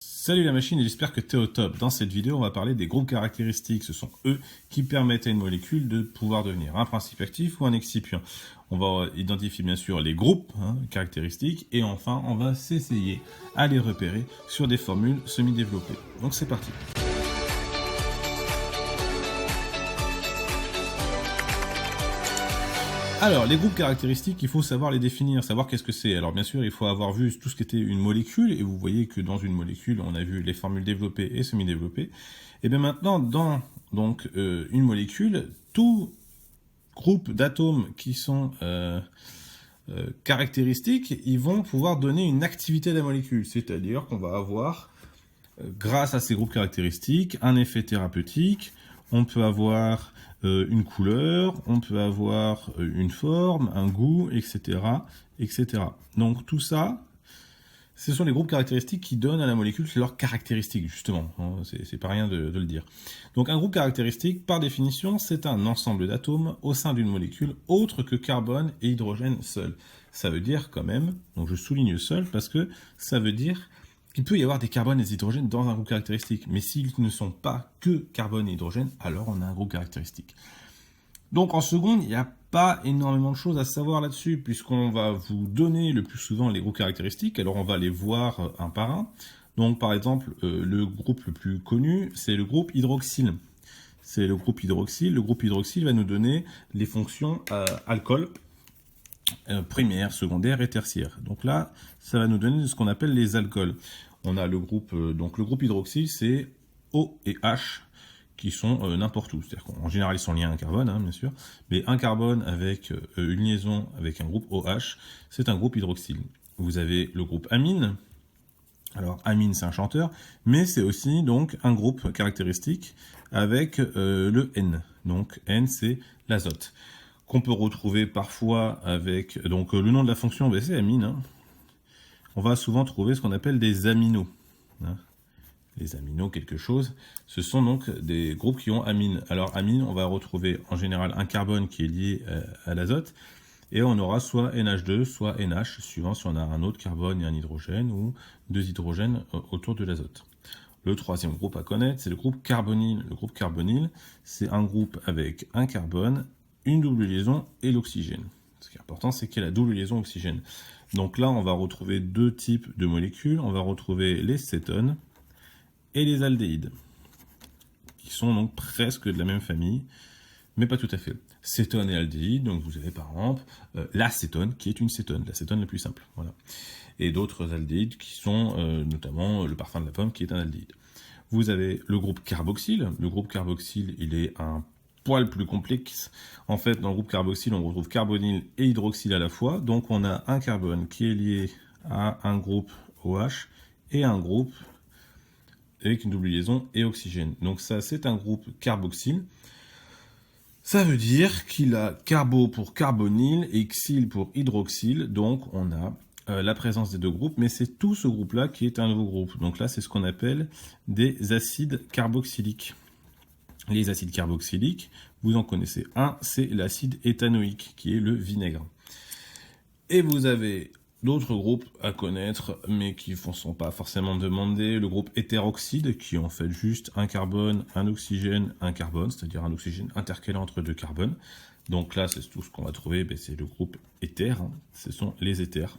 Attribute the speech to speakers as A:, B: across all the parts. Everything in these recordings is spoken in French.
A: Salut la machine et j'espère que tu es au top. Dans cette vidéo, on va parler des groupes caractéristiques. Ce sont eux qui permettent à une molécule de pouvoir devenir un principe actif ou un excipient. On va identifier bien sûr les groupes caractéristiques et enfin on va s'essayer à les repérer sur des formules semi-développées. Donc c'est parti. Alors, les groupes caractéristiques, il faut savoir les définir, savoir qu'est-ce que c'est. Alors bien sûr, il faut avoir vu tout ce qui était une molécule, et vous voyez que dans une molécule, on a vu les formules développées et semi-développées. Et bien maintenant, dans une molécule, tout groupe d'atomes qui sont caractéristiques, ils vont pouvoir donner une activité à la molécule. C'est-à-dire qu'on va avoir, grâce à ces groupes caractéristiques, un effet thérapeutique. On peut avoir une couleur, on peut avoir une forme, un goût, etc., etc. Donc tout ça, ce sont les groupes caractéristiques qui donnent à la molécule leurs caractéristiques, justement. C'est pas rien de le dire. Donc un groupe caractéristique, par définition, c'est un ensemble d'atomes au sein d'une molécule autre que carbone et hydrogène seuls. Ça veut dire quand même, donc je souligne seul parce que ça veut dire qu'il peut y avoir des carbones et des hydrogènes dans un groupe caractéristique. Mais s'ils ne sont pas que carbone et hydrogène, alors on a un groupe caractéristique. Donc en seconde, il n'y a pas énormément de choses à savoir là-dessus, puisqu'on va vous donner le plus souvent les groupes caractéristiques, alors on va les voir un par un. Donc par exemple, le groupe le plus connu, c'est le groupe hydroxyle. C'est le groupe hydroxyle. Le groupe hydroxyle va nous donner les fonctions alcool, primaire, secondaire et tertiaire. Donc là, ça va nous donner ce qu'on appelle les alcools. On a le groupe, donc le groupe hydroxyle, c'est O et H qui sont n'importe où. C'est-à-dire qu'en général, ils sont liés à un carbone, bien sûr, mais un carbone avec une liaison avec un groupe OH, c'est un groupe hydroxyle. Vous avez le groupe amine. Alors, amine, c'est un chanteur, mais c'est aussi donc un groupe caractéristique avec le N. Donc, N, c'est l'azote, qu'on peut retrouver parfois avec, donc le nom de la fonction, c'est amine. On va souvent trouver ce qu'on appelle des aminos. Les aminos, quelque chose, ce sont donc des groupes qui ont amine. Alors amine, on va retrouver en général un carbone qui est lié à l'azote, et on aura soit NH2, soit NH, suivant si on a un autre carbone et un hydrogène, ou deux hydrogènes autour de l'azote. Le troisième groupe à connaître, c'est le groupe carbonyle. Le groupe carbonyle, c'est un groupe avec un carbone, une double liaison et l'oxygène. Ce qui est important, c'est qu'il y a la double liaison oxygène. Donc là, on va retrouver deux types de molécules. On va retrouver les cétones et les aldéhydes, qui sont donc presque de la même famille, mais pas tout à fait. Cétone et aldéhyde, donc vous avez par exemple l'acétone, qui est une cétone, l'acétone la plus simple. Voilà. Et d'autres aldéhydes qui sont notamment le parfum de la pomme, qui est un aldéhyde. Vous avez le groupe carboxyle. Le groupe carboxyle, il est un poil plus complexe. En fait, dans le groupe carboxyle, on retrouve carbonyle et hydroxyle à la fois. Donc on a un carbone qui est lié à un groupe OH et un groupe avec une double liaison et oxygène. Donc ça, c'est un groupe carboxyle. Ça veut dire qu'il a carbo pour carbonyle et xyle pour hydroxyle. Donc on a la présence des deux groupes, mais c'est tout ce groupe-là qui est un nouveau groupe. Donc là, c'est ce qu'on appelle des acides carboxyliques. Les acides carboxyliques, vous en connaissez un, c'est l'acide éthanoïque, qui est le vinaigre. Et vous avez d'autres groupes à connaître, mais qui ne sont pas forcément demandés. Le groupe hétéroxyde, qui est en fait juste un carbone, un oxygène, un carbone, c'est-à-dire un oxygène intercalé entre deux carbones. Donc là, c'est tout ce qu'on va trouver, c'est le groupe éther, ce sont les éthers.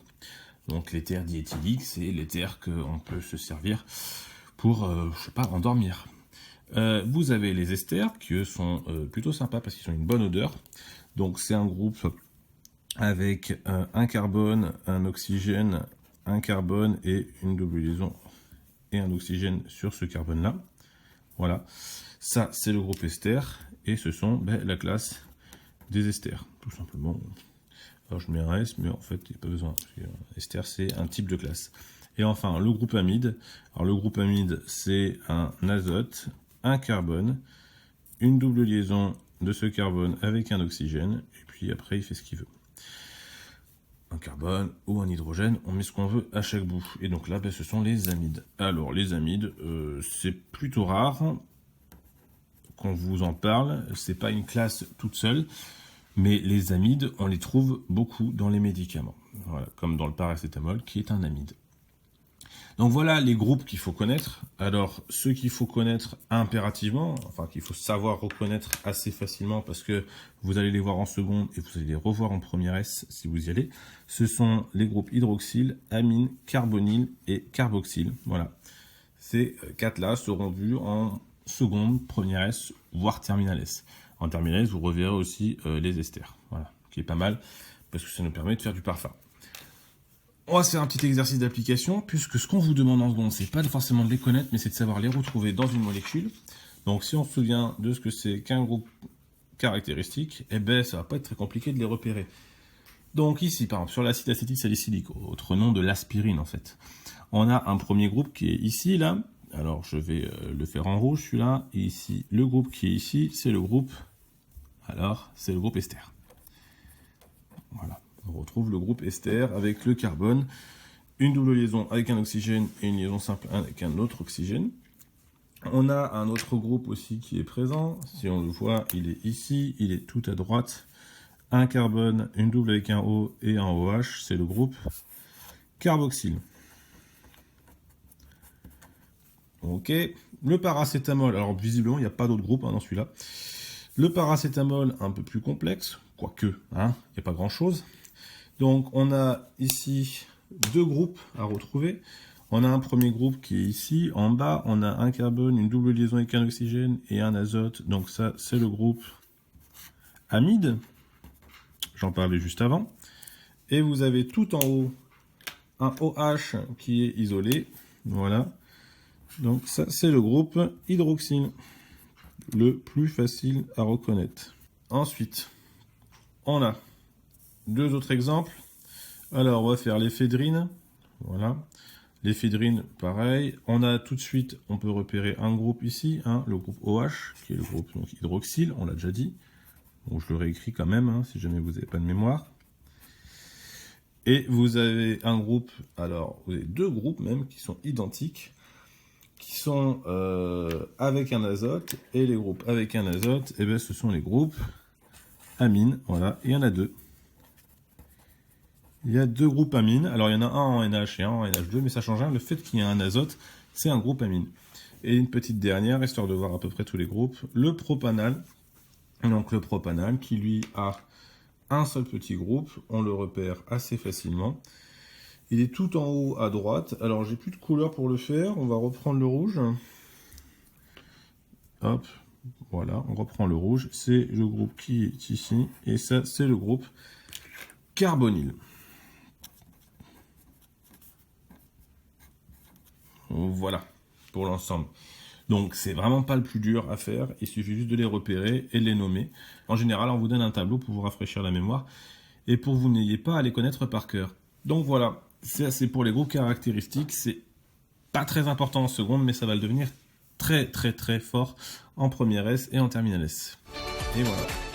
A: Donc l'éther diéthylique, c'est l'éther qu'on peut se servir pour, endormir. Vous avez les esters, qui eux sont plutôt sympas parce qu'ils ont une bonne odeur. Donc c'est un groupe avec un carbone, un oxygène, un carbone et une double liaison et un oxygène sur ce carbone-là. Voilà, ça c'est le groupe ester et ce sont la classe des esters, tout simplement. Alors je mets un S, mais en fait il n'y a pas besoin. Ester, c'est un type de classe. Et enfin, le groupe amide. Alors le groupe amide, c'est un azote, un carbone, une double liaison de ce carbone avec un oxygène, et puis après il fait ce qu'il veut. Un carbone ou un hydrogène, on met ce qu'on veut à chaque bout. Et donc là, ce sont les amides. Alors les amides, c'est plutôt rare qu'on vous en parle, c'est pas une classe toute seule, mais les amides, on les trouve beaucoup dans les médicaments. Voilà, comme dans le paracétamol, qui est un amide. Donc voilà les groupes qu'il faut connaître. Alors ceux qu'il faut connaître impérativement, enfin qu'il faut savoir reconnaître assez facilement parce que vous allez les voir en seconde et vous allez les revoir en première S si vous y allez, ce sont les groupes hydroxyle, amine, carbonyle et carboxyle. Voilà. Ces 4-là seront vus en seconde, première S, voire terminale S. En terminale S, vous reverrez aussi les esters. Voilà, qui est pas mal parce que ça nous permet de faire du parfum. On va se faire un petit exercice d'application, puisque ce qu'on vous demande en seconde, c'est pas forcément de les connaître, mais c'est de savoir les retrouver dans une molécule. Donc si on se souvient de ce que c'est qu'un groupe caractéristique, eh ben ça va pas être très compliqué de les repérer. Donc ici, par exemple, sur l'acide acétylsalicylique, autre nom de l'aspirine en fait, on a un premier groupe qui est ici, là. Alors je vais le faire en rouge, celui-là. Et ici, le groupe qui est ici, c'est le groupe... Alors, c'est le groupe ester. Voilà. On retrouve le groupe ester avec le carbone, une double liaison avec un oxygène et une liaison simple avec un autre oxygène. On a un autre groupe aussi qui est présent. Si on le voit, il est ici, il est tout à droite. Un carbone, une double avec un O et un OH, c'est le groupe carboxyle. Ok. Le paracétamol, alors visiblement, il n'y a pas d'autre groupe dans celui-là. Le paracétamol, un peu plus complexe, quoique, il n'y a pas grand-chose. Donc, on a ici deux groupes à retrouver. On a un premier groupe qui est ici. En bas, on a un carbone, une double liaison avec un oxygène et un azote. Donc ça, c'est le groupe amide. J'en parlais juste avant. Et vous avez tout en haut un OH qui est isolé. Voilà. Donc ça, c'est le groupe hydroxyle. Le plus facile à reconnaître. Ensuite, on a deux autres exemples. Alors, on va faire l'éphédrine. Voilà. L'éphédrine, pareil. On a tout de suite, on peut repérer un groupe ici, le groupe OH, qui est le groupe donc, hydroxyle, on l'a déjà dit. Bon, je le réécris quand même, si jamais vous n'avez pas de mémoire. Et vous avez un groupe, alors, vous avez deux groupes même, qui sont identiques, qui sont avec un azote, et les groupes avec un azote, eh bien, ce sont les groupes amines. Voilà, il y en a deux. Il y a deux groupes amines. Alors, il y en a un en NH et un en NH2, mais ça change rien. Le fait qu'il y ait un azote, c'est un groupe amine. Et une petite dernière, histoire de voir à peu près tous les groupes, le propanal. Donc, le propanal qui, lui, a un seul petit groupe. On le repère assez facilement. Il est tout en haut à droite. Alors, j'ai plus de couleur pour le faire. On va reprendre le rouge. Hop, voilà, on reprend le rouge. C'est le groupe qui est ici. Et ça, c'est le groupe carbonyle. Voilà, pour l'ensemble. Donc, c'est vraiment pas le plus dur à faire. Il suffit juste de les repérer et de les nommer. En général, on vous donne un tableau pour vous rafraîchir la mémoire et pour que vous n'ayez pas à les connaître par cœur. Donc voilà, c'est pour les groupes caractéristiques. C'est pas très important en seconde, mais ça va le devenir très très très fort en première S et en terminale S. Et voilà.